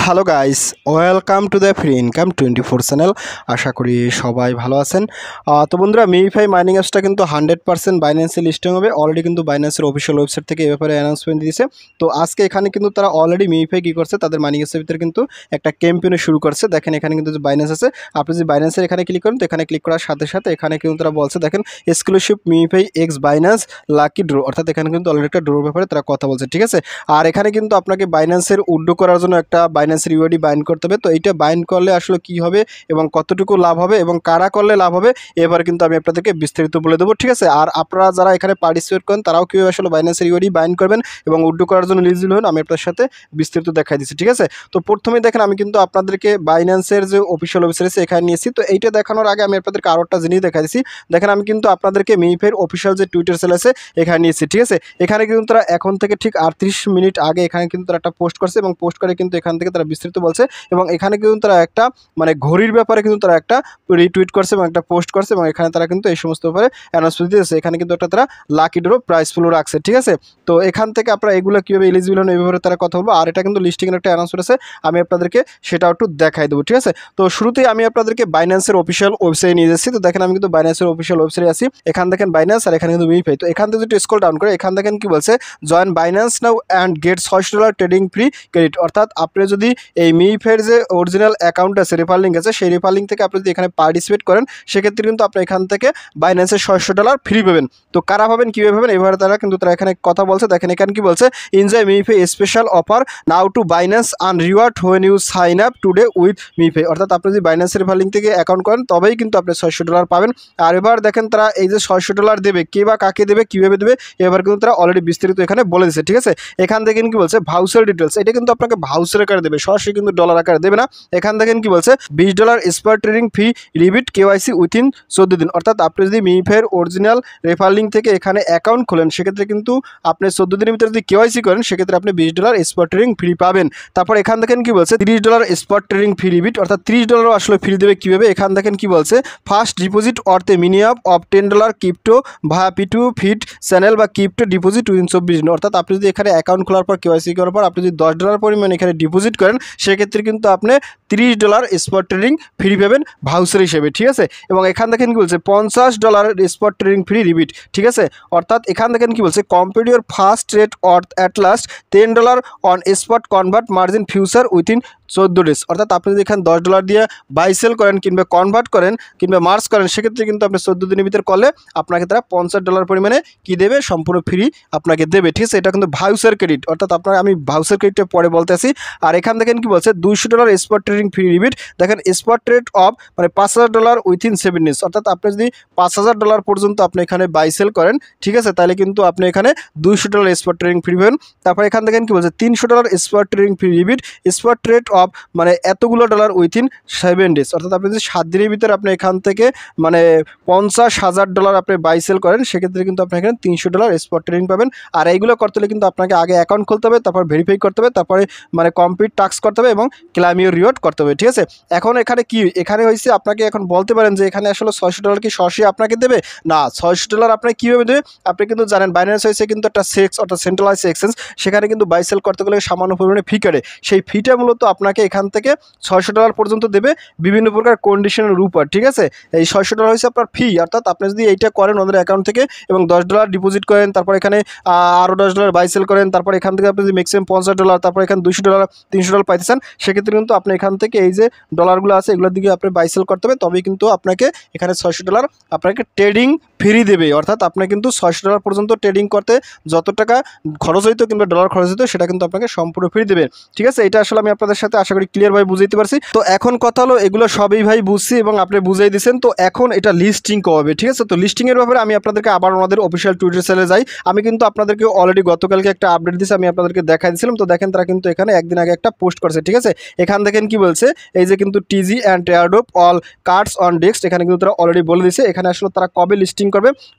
Hello guys, welcome to the free income 24 channel. আশা করি সবাই ভালো আছেন। তো বন্ধুরা, মিফাই মাইনিং অ্যাপসটা কিন্তু 100% বাইন্যান্সে লিস্টিং হবে। অলরেডি কিন্তু বাইন্যান্সের অফিসিয়াল ওয়েবসাইট থেকে এ ব্যাপারে অ্যানাউন্সমেন্ট দিয়েছে। তো আজকে এখানে কিন্তু তারা অলরেডি মিফাই কী করছে, তাদের মাইনিং অ্যাপসের ভিতরে কিন্তু একটা ক্যাম্পেইন শুরু করছে। দেখেন এখানে কিন্তু যে বাইন্যান্স আছে, আপনি যদি বাইন্যান্সের এখানে ক্লিক করেন তো এখানে ক্লিক করার সাথে সাথে এখানে কিন্তু তারা বলছে, দেখেন এক্সক্লুসিভ মিফাই এক্স বাইন্যান্স লাকি ড্র, অর্থাৎ এখানে কিন্তু অলরেডি একটা ড্রোর ব্যাপারে তারা কথা বলছে, ঠিক আছে। আর এখানে কিন্তু আপনাকে বাইন্যান্সের উইথড্র করার জন্য একটা বাইন্যান্সের ইউআইডি বাইন্ড করতে হবে। তো এইটা বাইন্ড করলে আসলে কি হবে এবং কতটুকু লাভ হবে এবং কারা করলে লাভ হবে, এবার কিন্তু আমি আপনাদেরকে বিস্তারিত বলে দেবো, ঠিক আছে। আর আপনারা যারা এখানে পার্টিসিপেট করেন তারাও কীভাবে আসলে বাইন্যান্সের ইউআইডি বাইন্ড করবেন এবং উইথড্র করার জন্য এলিজিবল হন, আমি আপনার সাথে বিস্তারিত দেখাই দিচ্ছি, ঠিক আছে। তো প্রথমেই দেখেন আমি কিন্তু আপনাদেরকে বাইন্যান্সের যে অফিসিয়াল ওয়েবসাইট আছে এখানে নিয়েছি। তো এইটা দেখানোর আগে আমি আপনাদেরকে আরও একটা জিনিস দেখাই দিচ্ছি। দেখেন আমি কিন্তু আপনাদেরকে মিফাইয়ের অফিসিয়াল যে টুইটার সেল আছে এখানে নিয়েছি, ঠিক আছে। এখানে কিন্তু তারা এখন থেকে ঠিক 38 মিনিট আগে এখানে কিন্তু তারা একটা পোস্ট করছে এবং পোস্ট করে কিন্তু এখান থেকে তারা বিস্তারিত বলছে এবং এখানে কিন্তু তারা একটা মানে ঘড়ির ব্যাপারে কিন্তু তারা একটা রিটুইট করছে এবং একটা পোস্ট করছে এবং এখানে তারা কিন্তু এই সমস্ত ব্যাপারে অ্যানাউন্সমেন্ট দিয়েছে। এখানে কিন্তু একটা তারা লাকি ড্র প্রাইস ফুলও রাখছে, ঠিক আছে। তো এখান থেকে আপনারা এগুলো কীভাবে এলিজিবল হন এই ব্যাপারে তারা কথা বলবো। আর এটা কিন্তু লিস্টিংয়ের একটা অ্যানাউন্সমেন্ট আছে, আমি আপনাদেরকে সেটাও একটু দেখাই দেবো, ঠিক আছে। তো শুরুতেই আমি আপনাদেরকে বাইন্যান্সের অফিসিয়াল ওয়েবসাইটে নিয়ে যাচ্ছি। তো দেখেন আমি কিন্তু বাইন্যান্সের অফিসিয়াল ওয়েবসাইটে আছি। এখান দেখেন বাইন্যান্স আর এখানে কিন্তু মিফাই। তো এখান থেকে যদি স্ক্রল ডাউন করে এখান দেখেন কি বলছে, join Binance now and get $6 trading free credit. অর্থাৎ আপনি যদি এই মিফাইয়ের যে অরিজিনাল অ্যাকাউন্ট আছে, রেফার লিঙ্ক আছে, সেই রেফার লিঙ্ক থেকে আপনি যদি এখানে পার্টিসিপেট করেন সেক্ষেত্রে কিন্তু আপনি এখান থেকে বাইন্যান্সের $600 ফ্রি পাবেন। তো কারা পাবেন, কীভাবে পাবেন, এভাবে তারা এখানে কথা বলছে। দেখেন এখানে কি বলছে, এনজয় মিফাই special offer now to Binance earn reward when you sign up today with মিফাই। অর্থাৎ আপনি যদি বাইন্যান্সের রেফার লিঙ্ক থেকে অ্যাকাউন্ট করেন তবেই কিন্তু আপনি $600 পাবেন। আর এবার দেখেন তারা এই যে $600 দেবে, কে বা কাকে দেবে, কীভাবে দেবে, এবার কিন্তু তারা অলরেডি বিস্তারিত এখানে বলে দিচ্ছে, ঠিক আছে। এখান দেখেন কি বলছে, ভাউচার ডিটেলস, এটা কিন্তু আপনাকে ভাউচার আকারে দেবে, সরাসরি কিন্তু ডলার আকারে দেবে না। এখান দেখেন কি বলছে, $20 spot trading fee rebate KYC within 14 দিন। অর্থাৎ আপনি যদি মিফাইয়ের অরিজিনাল রেফার লিঙ্ক থেকে এখানে অ্যাকাউন্ট খোলেন সেক্ষেত্রে কিন্তু আপনি 14 দিনের ভিতরে যদি কেওয়াইসি করেন সেক্ষেত্রে আপনি $20 স্পট ট্রেডিং ফ্রি পাবেন। তারপর এখান দেখেন কি বলছে, $30 স্পট ট্রেডিং ফি রিবিট, অর্থাৎ $30 আসলে ফ্রি দেবে কীভাবে, এখান দেখেন কি বলছে, ফার্স্ট ডিপোজিট অর্থে minimum of $10 crypto via P2 ফিট চ্যানেল বা ক্রিপ্টো ডিপোজিট উইদিন 24 দিন। অর্থাৎ আপনি যদি এখানে অ্যাকাউন্ট খোলার পর কেওয়াইসি করার পর আপনি যদি $10 পরিমাণ এখানে ডিপোজিট করেন সেক্ষেত্রে কিন্তু আপনি $30 স্পট ট্রেডিং ফ্রি পাবেন ভাউচার হিসেবে, ঠিক আছে। এবং এখান দেখেন কি বলছে, $50 স্পট ট্রেডিং ফ্রি রিবিট, ঠিক আছে। অর্থাৎ এখান দেখেন কি বলছে, compute your first trade at last $10 on spot convert margin future within 14 days. অর্থাৎ আপনি যদি এখানে $10 দিয়ে বাই সেল করেন কিংবা কনভার্ট করেন কিংবা মার্জ করেন সেক্ষেত্রে কিন্তু আপনি 14 দিনের ভিতরে করলে আপনাকে তারা $50 পরিমাণে কি দেবে, সম্পূর্ণ ফ্রি আপনাকে দেবে, ঠিক আছে। এটা কিন্তু ভাউচার ক্রেডিট, অর্থাৎ আপনার আমি ভাউচার ক্রেডিটটা পরে বলতে আসি। আর এখান দেখেন কি বলছে, $200 স্পট ট্রেডিং ফ্রি রিবিট। দেখেন স্পট ট্রেড অফ মানে $5000 উইথিন 7 ডেজ। অর্থাৎ আপনি যদি $5000 পর্যন্ত আপনি এখানে বাই সেল করেন, ঠিক আছে, তাহলে কিন্তু আপনি এখানে $200 স্পট ট্রেডিং ফ্রি পাবেন। তারপর এখান দেখেন কি বলছে, $300 spot trading free rebate spot trade off মানে এতগুলো ডলার উইথিন 7 ডেজ। অর্থাৎ আপনি যদি 7 দিনের ভিতরে আপনি এখান থেকে মানে $50,000 আপনি বাই সেল করেন সেক্ষেত্রে কিন্তু আপনি এখানে $300 স্পট ট্রেডিং পাবেন। আর এইগুলো করতে হলে কিন্তু আপনাকে আগে অ্যাকাউন্ট খুলতে হবে, তারপর ভেরিফাই করতে হবে, তারপরে মানে কমপ্লিট টাস্ক করতে হবে এবং ক্লেম ইউর রিওয়ার্ড করতে হবে, ঠিক আছে। এখন এখানে কি এখানে হয়েছে, আপনাকে এখন বলতে পারেন যে এখানে আসলে $600 কি সরাসরি আপনাকে দেবে, না, $600 আপনাকে কীভাবে দেবে, আপনি কিন্তু জানেন বাইন্যান্স হয়েছে কিন্তু একটা সেক্স অর্থাৎ সেন্ট্রালাইজ এক্সচেঞ্জ, সেখানে কিন্তু বাই সেল করতে গেলে সামান্য পরিমাণে ফি কাটে। সেই ফিটা মূলত আপনাকে এখান থেকে $600 পর্যন্ত দেবে বিভিন্ন প্রকার কন্ডিশনের উপর, ঠিক আছে। এই $600 হয়েছে আপনার ফি, অর্থাৎ আপনি যদি এইটা করেন ওদের অ্যাকাউন্ট থেকে এবং $10 ডিপোজিট করেন, তারপর এখানে আরও $10 বাই সেল করেন, তারপর এখান থেকে আপনি যদি ম্যাক্সিমাম $50, তারপর এখানে $200 $300 পাইতেছেন সেক্ষেত্রে কিন্তু আপনি এখান থেকে এই যে ডলারগুলো আছে এগুলোর দিকে আপনি বাই সেল করতে হবে, তবেই কিন্তু আপনাকে এখানে $600 আপনাকে ট্রেডিং ফ্রি দেবে। অর্থাৎ আপনি কিন্তু $600 পর্যন্ত ট্রেডিং করতে যত টাকা খরচ হইতো কিংবা ডলার খরচ হইতো সেটা কিন্তু আপনাকে সম্পূর্ণ ফ্রি দেবে, ঠিক আছে। এটা আসলে আমি আপনাদের সাথে আশা করি ক্লিয়ারভাবে বুঝাইতে পারছি। তো এখন কথা হলো এগুলো সবই ভাই বুঝছি এবং আপনি বুঝাই দিচ্ছেন। তো এখন এটা লিস্টিং কবে, ঠিক আছে। তো লিস্টিংয়ের ব্যাপারে আমি আপনাদেরকে আবার আমাদের অফিসিয়াল টুইটার চ্যানেলে যাই। আমি কিন্তু আপনাদেরকে অলরেডি গতকালকে একটা আপডেট দিয়েছি, আমি আপনাদেরকে দেখাই দিয়েছিলাম। তো দেখেন তারা কিন্তু এখানে একদিন আগে একটা পোস্ট করছে, ঠিক আছে। এখান দেখেন কি বলছে, এই যে কিন্তু টিজি and airdrop all cards on desk, এখানে কিন্তু তারা অলরেডি বলে দিয়েছে এখানে আসলে তারা কবে লিস্টিং করবে।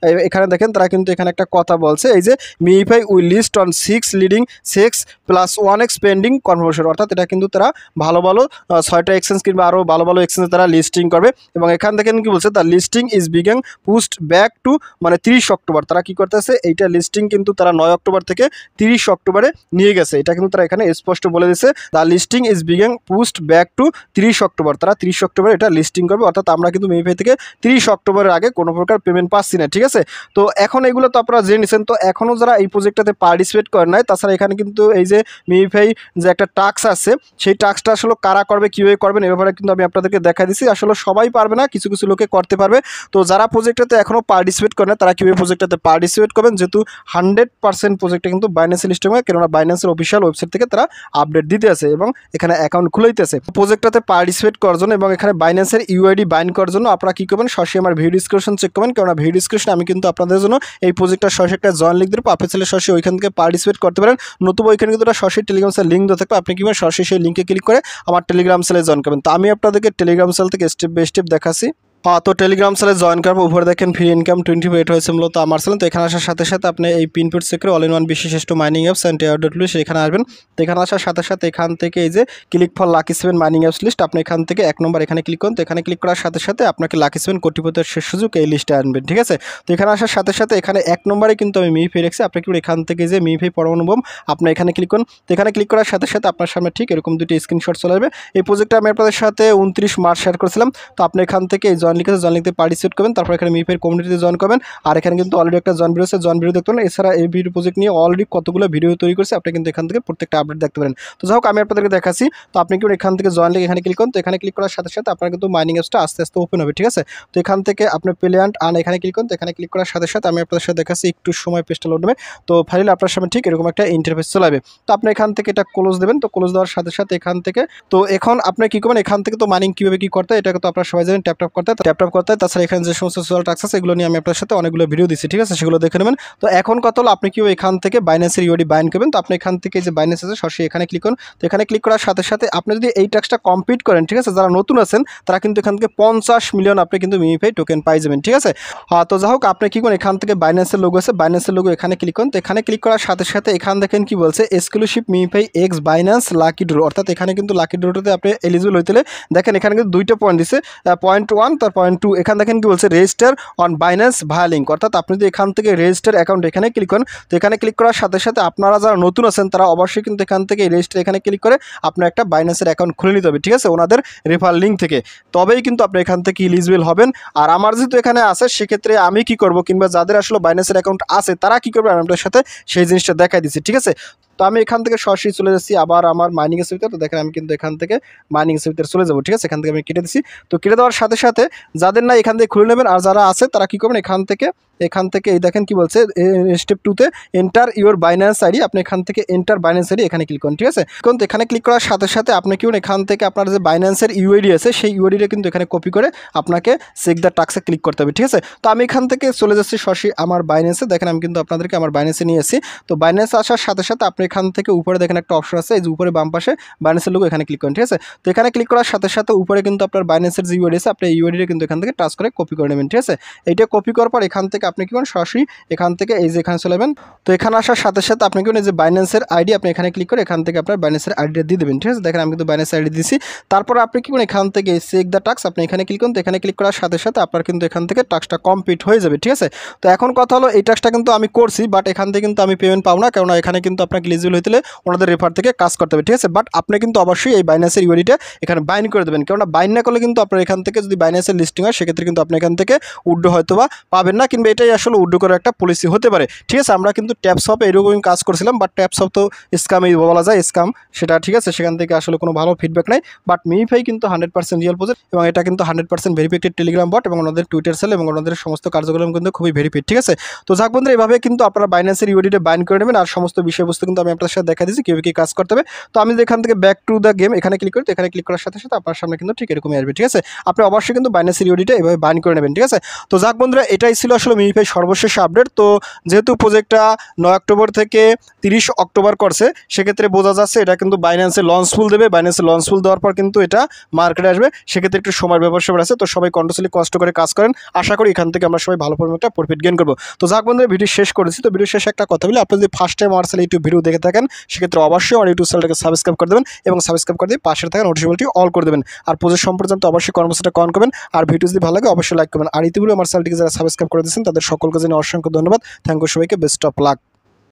এখানে দেখেন তারা কিন্তু এখানে একটা কথা বলছে, এই যে মিফাই will list on 6 leading 6+1 expanding conversion. অর্থাৎ এটা কিন্তু তারা ভালো ভালো 6টা এক্সচেঞ্জ কিংবা আরও ভালো ভালো এক্সচেঞ্জে তারা লিস্টিং করবে। এবং এখান থেকে কি বলছে, দ্য লিস্টিং ইজ বিগিং পুস্ট ব্যাক টু মানে 30 অক্টোবর। তারা কি করতেছে, এইটা লিস্টিং কিন্তু তারা 9 অক্টোবর থেকে 30 অক্টোবরে নিয়ে গেছে। এটা কিন্তু তারা এখানে স্পষ্ট বলে দিয়েছে, দ্য লিস্টিং ইজ বিগিং পুস্ট ব্যাক টু 30 অক্টোবর। তারা 30 অক্টোবর এটা লিস্টিং করবে, অর্থাৎ আমরা কিন্তু মিমিফাই থেকে 30 অক্টোবরের আগে কোনো প্রকার পেমেন্ট পাচ্ছি না, ঠিক আছে। তো এখন এগুলো তো আপনারা জেনে নিয়েছেন। তো এখনও যারা এই প্রজেক্টটাতে পার্টিসিপেট করে নাই, তাছাড়া এখানে কিন্তু এই যে মিমিফাই যে একটা টাস্ক আছে, সেই টাস্কটা আসলে কারা করবে, কীভাবে করবেন, এ ব্যাপারে কিন্তু আমি আপনাদেরকে দেখা দিচ্ছি। আসলে সবাই পারবে না, কিছু কিছু লোকে করতে পারবে। তো যারা প্রজেক্টটাতে এখনও পার্টিসিপেট করে না, তারা কীভাবে প্রজেক্টটাতে পার্টিসিপেট করবেন, যেহেতু 100% প্রজেক্টটা কিন্তু বাইন্যান্সে লিস্টিং হয়, কেননা বাইন্যান্সের অফিসিয়াল ওয়েবসাইট থেকে তারা আপডেট দিতে আছে এবং এখানে অ্যাকাউন্ট খুলাইতেছে প্রজেক্টটাতে পার্টিসিপেট করার জন্য। এবং এখানে বাইন্যান্সের ইউআইডি বাইন্ড করার জন্য আপনারা কী করবেন, সরাসরি আমার ভিডিও ডিসক্রিপশন চেক করবেন, কেননা ভিডিও ডিসক্রিপশনে আমি কিন্তু আপনাদের জন্য এই প্রজেক্টটার সরাসরি একটা জয়েন লিঙ্ক দেবো। আপনি চাইলে সরাসরি ওইখান থেকে পার্টিসিপেট করতে পারেন, নতুবা ওইখানে কিন্তু সরাসরি টেলিগ্রাম সেল লিঙ্ক দেওয়া থাকবে। আপনি কীভাবে সরাসরি সেই লিঙ্কে ক্লিক করে আমার টেলিগ্রাম সেলে জয়েন করবেন। তো আমি আপনাদেরকে টেলিগ্রাম সেল থেকে স্টেপ বাই স্টেপ দেখাচ্ছি। তো টেলিগ্রাম সেলে জয়েন করবো, উপরে দেখেন ফ্রি ইনকাম 28 হয়েছে মূলত আমার সেল। তো এখানে আসার সাথে সাথে আপনি এই পিনপুট সেক্টর অল ইন ওয়ান বিশেষ মাইনিং অ্যাপস অ্যান্ড এয়ারডট সেখানে আসবেন। তো এখানে আসার সাথে সাথে এখান থেকে এই যে click for lucky 7 mining apps list, আপনি এখান থেকে 1 নম্বর এখানে ক্লিক করুন। তো এখানে ক্লিক করার সাথে সাথে আপনাকে লাকি 7 কোটিপতির শেষ সুযোগ এই লিস্টে আনবেন, ঠিক আছে। তো এখানে আসার সাথে সাথে এখানে 1 নম্বরে কিন্তু আমি মিমিফাই রেখেছি। আপনি কি এখান থেকে যে মিমিফাই পরমাণু বোম আপনি এখানে ক্লিক করুন। তো এখানে ক্লিক করার সাথে সাথে আপনার সামনে ঠিক এরকম দুটি স্ক্রিনশট চলে আসবে। এই প্রজেক্টটা আমি আপনাদের সাথে 29 মার্চ শেয়ার করেছিলাম। তো আপনি এখান থেকে এই জয়েন লিখে জয়েন লিখতে পার্টিসিপেট করবেন, তারপর এখানে মিমিফাই কমিউনিটিতে জয়েন করবেন। আর এখানে কিন্তু অলরেডি একটা জয়েন ভিডিও আছে, জয়েন ভিডিও দেখতে পারেন। এছাড়া এই ভিডিও প্রজেক্ট নিয়ে অলরেডি কতগুলো ভিডিও তৈরি করছে, আপনি কিন্তু এখান থেকে প্রত্যেকটা আপডেট দেখতে পারেন। তো যাই হোক, আমি আপনাদেরকে দেখাচ্ছি। তো আপনি কিন্তু এখান থেকে জয়েন লিখে এখানে ক্লিক করুন। তো এখানে ক্লিক করার সাথে সাথে আপনার কিন্তু মাইনিং অ্যাপসটা আস্তে আস্তে ওপেন হবে, ঠিক আছে। তো এখান থেকে আপনি প্লে অ্যান্ড আর্ন এখানে ক্লিক করুন। তো এখানে ক্লিক করার সাথে সাথে আমি আপনাদের সাথে দেখাচ্ছি, একটু সময় পেজটা লোড হবে। তো ফাইনালি আপনার সামনে ঠিক এরকম একটা ইন্টারফেস চলে আসবে। তো আপনি এখান থেকে এটা ক্লোজ দেবেন। তো ক্লোজ দেওয়ার সাথে সাথে এখান থেকে তো এখন আপনি কি করবেন, এখান থেকে তো মাইনিং কীভাবে কী করতে হয় এটা তো আপনারা সবাই জানেন, ট্যাপ করতে হয়। তাছাড়া এখানে যে সমস্ত সোশ্যাল টাস্ক আছে এগুলো নিয়ে আমি আপনার সাথে অনেকগুলো ভিডিও দিচ্ছি, ঠিক আছে, সেগুলো দেখে নেবেন। তো এখন কথা হলো আপনি কি এখান থেকে বাইন্যান্সের ইউআইডি বাইন্ড করবেন। তো আপনি এখান থেকে যে বাইন্যান্স আছে সরাসরি এখানে ক্লিক করুন। তো এখানে ক্লিক করার সাথে সাথে আপনি যদি এই টাস্কটা কমপ্লিট করেন, ঠিক আছে, যারা নতুন আছেন তারা কিন্তু এখান থেকে 50 মিলিয়ন আপনি কিন্তু মিমিফাই টোকেন পাই যাবেন, ঠিক আছে। তো যাই হোক, আপনি কি করুন, এখান থেকে বাইন্যান্সের লোগো আছে, বাইন্যান্সের লোগো এখানে ক্লিক করুন। তো এখানে ক্লিক করার সাথে সাথে এখানে দেখেন কি বলছে, exclusive MemeFi x Binance lucky draw, অর্থাৎ এখানে কিন্তু লাকি ড্রোতে আপনি এলিজিবল হইতে দেখেন এখানে কিন্তু 2টা পয়েন্ট দিছে, পয়েন্ট 1 তার পয়েন্ট 2। এখানে দেখেন কি বলছে, register on Binance via link, অর্থাৎ আপনি যদি এখান থেকে রেজিস্টার অ্যাকাউন্ট এখানে ক্লিক করেন। তো এখানে ক্লিক করার সাথে সাথে আপনারা যারা নতুন আছেন তারা অবশ্যই কিন্তু এখান থেকে রেজিস্টার এখানে ক্লিক করে আপনার একটা বাইন্যান্সের অ্যাকাউন্ট খুলে নিতে হবে, ঠিক আছে, ওনাদের রেফার লিঙ্ক থেকে, তবেই কিন্তু আপনি এখান থেকে এলিজিবল হবেন। আর আমার যেহেতু এখানে আছে সেক্ষেত্রে আমি কি করব, কিংবা যাদের আসলে বাইন্যান্সের অ্যাকাউন্ট আছে তারা কি করবে, আমি আপনাদের সাথে সেই জিনিসটা দেখাই দিচ্ছি, ঠিক আছে। তো আমি এখান থেকে সরাসরি চলে যাচ্ছি আবার আমার মাইনিং এর ভিতরে। তো দেখেন আমি কিন্তু এখান থেকে মাইনিং এর ভিতরে চলে যাব, ঠিক আছে। এখান থেকে আমি কেটে দিচ্ছি। তো কেটে দেওয়ার সাথে সাথে যাদের না এখান থেকে খুলে নেবেন, আর যারা আছে তারা কি করবেন, এখান থেকে এই দেখেন কি বলছে, স্টেপ 2তে এন্টার ইউর বাইন্যান্স আইডি, আপনি এখান থেকে এন্টার বাইন্যান্স আইডি এখানে ক্লিক করুন, ঠিক আছে। কিন্তু এখানে ক্লিক করার সাথে সাথে আপনি কি এখান থেকে আপনার যে বাইন্যান্সের ইউআইডি আছে সেই ইউআইডিটা কিন্তু এখানে কপি করে আপনাকে চেক দ্য টাস্কে ক্লিক করতে হবে, ঠিক আছে। তো আমি এখান থেকে চলে যাচ্ছি সরাসরি আমার বাইন্যান্সে। দেখেন আমি কিন্তু আপনাদেরকে আমার বাইন্যান্সে নিয়ে আসি। তো বাইন্যান্স আসার সাথে সাথে আপনি এখান থেকে উপরে দেখেন একটা অপশন আছে, এই যে উপরে বাম পাশে বাইন্যান্সের লোগো, এখানে ক্লিক করুন, ঠিক আছে। তো এখানে ক্লিক করার সাথে সাথে উপরে কিন্তু আপনার বাইন্যান্সের যে ইউআইডি আছে আপনি ইউআইডিটা কিন্তু এখান থেকে টাচ করে কপি করে নেবেন, ঠিক আছে। এইটা কপি করার পর এখান থেকে আপনি কি করেন, সরাসরি এখান থেকে এই যে এখানে চলে যাবেন। তো এখানে আসার সাথে সাথে আপনি কি করেন, যে বাইন্যান্সের আইডি আপনি এখানে ক্লিক করে এখান থেকে আপনার বাইন্যান্সের আইডিটা দিয়ে দেবেন, ঠিক আছে। দেখেন আমি কিন্তু বাইন্যান্সের আইডি দিয়েছি। তারপর আপনি কি করেন, এখান থেকে চেক দ্য টাস্ক আপনি এখানে ক্লিক করুন। তো এখানে ক্লিক করার সাথে সাথে আপনার কিন্তু এখান থেকে টাস্কটা কমপ্লিট হয়ে যাবে, ঠিক আছে। তো এখন কথা হলো, এই টাস্কটা কিন্তু আমি করছি, বাট এখান থেকে কিন্তু আমি পেমেন্ট পাবো না, কারণ এখানে কিন্তু আপনাকে এলিজিবল হইতে ওনাদের রেফার থেকে কাজ করতে হবে, ঠিক আছে। বাট আপনি কিন্তু অবশ্যই এই বাইন্যান্সের ইউআইডিটা এখানে বাইন্ড করে দেবেন, কারণ বাইন্ড না করলে কিন্তু আপনার এখান থেকে যদি বাইন্যান্সের লিস্টিং হয় সেক্ষেত্রে কিন্তু আপনি এখান থেকে উইথড্র হয়তো বা পাবেন না, কিংবা এটাই আসলে উইথড্র করার একটা পলিসি হতে পারে, ঠিক আছে। আমরা কিন্তু ট্যাপসপে এরকমই কাজ করছিলাম, বাট ট্যাপসপ তো স্ক্যামই বলা যায়, স্ক্যাম সেটা, ঠিক আছে। সেখান থেকে আসলে কোনো ভালো ফিডব্যাক নাই। বাট মিমিফাই কিন্তু 100% রিয়েল প্রজেক্ট, এবং এটা কিন্তু 100% ভেরিফাইড টেলিগ্রাম বট, এবং ওনাদের টুইটার সেল এবং ওনাদের সমস্ত কার্যক্রম কিন্তু খুবই ভেরিফাইড, ঠিক আছে। তো যাক বন্ধুরা, এভাবে কিন্তু আপনারা বাইন্যান্সের ইউআইডিটা বাইন্ড করে নেবেন, আর সমস্ত বিষয়বস্তু কিন্তু আমি আপনাদের সাথে দেখা দিচ্ছি কীভাবে কী কাজ করতে হবে। তো আমি এখান থেকে ব্যাক টু দ্য গেম এখানে ক্লিক করি। তো এখানে ক্লিক করার সাথে সাথে আপনার সামনে কিন্তু ঠিক এরকমই আসবে, ঠিক আছে। আপনি অবশ্যই কিন্তু বাইন্যান্সের ইউআইডিটা এভাবে বাইন্ড করে নেবেন, ঠিক আছে। তো যাক বন্ধুরা, এটাই ছিল আসলে মিমিফাই সর্বশেষ আপডেট। তো যেহেতু প্রজেক্টটা 9 অক্টোবর থেকে 30 অক্টোবর করছে, সেক্ষেত্রে বোঝা যাচ্ছে এটা কিন্তু বাইন্যান্সে লঞ্চফুল দেবে। বাইন্যান্সে লঞ্চফুল দেওয়ার পর কিন্তু এটা মার্কেটে আসবে, সেক্ষেত্রে একটু সময়ের ব্যাপার আছে। তো সবাই কন্টিনিউয়াসলি কষ্ট করে কাজ করেন, আশা করি এখান থেকে আমরা সবাই ভালো পরিমাণে একটা প্রফিট গেইন করবো। তো যাক বন্ধুরা, ভিডিও শেষ করেছি। তো ভিডিও শেষে একটা কথা বলি, আপনি যদি ফার্স্ট টাইম আমার চ্যানেলে ইউটিউব ভিডিও দেখে থাকেন সেক্ষেত্রে অবশ্যই আমার ইউটিউব চ্যানেলটাকে সাবস্ক্রাইব করে দেবেন এবং সাবস্ক্রাইব করে দিয়ে পাশে থাকা নোটিফিকেশনটি অল করে দেবেন। আর প্রজেক্ট সম্পর্কে অবশ্যই কর্মসূচিটা কমেন্ট করবেন। আর ভিডিও যদি ভালো লাগে অবশ্যই লাইক করবেন। আর ইতিপূর্বে আমার চ্যানেলটিকে যারা সাবস্ক্রাইব করে দিয়েছেন তাদের সকলকে জানিয়ে অসংখ্য ধন্যবাদ। থ্যাংক ইউ সবাইকে, বেস্ট অফ লাক।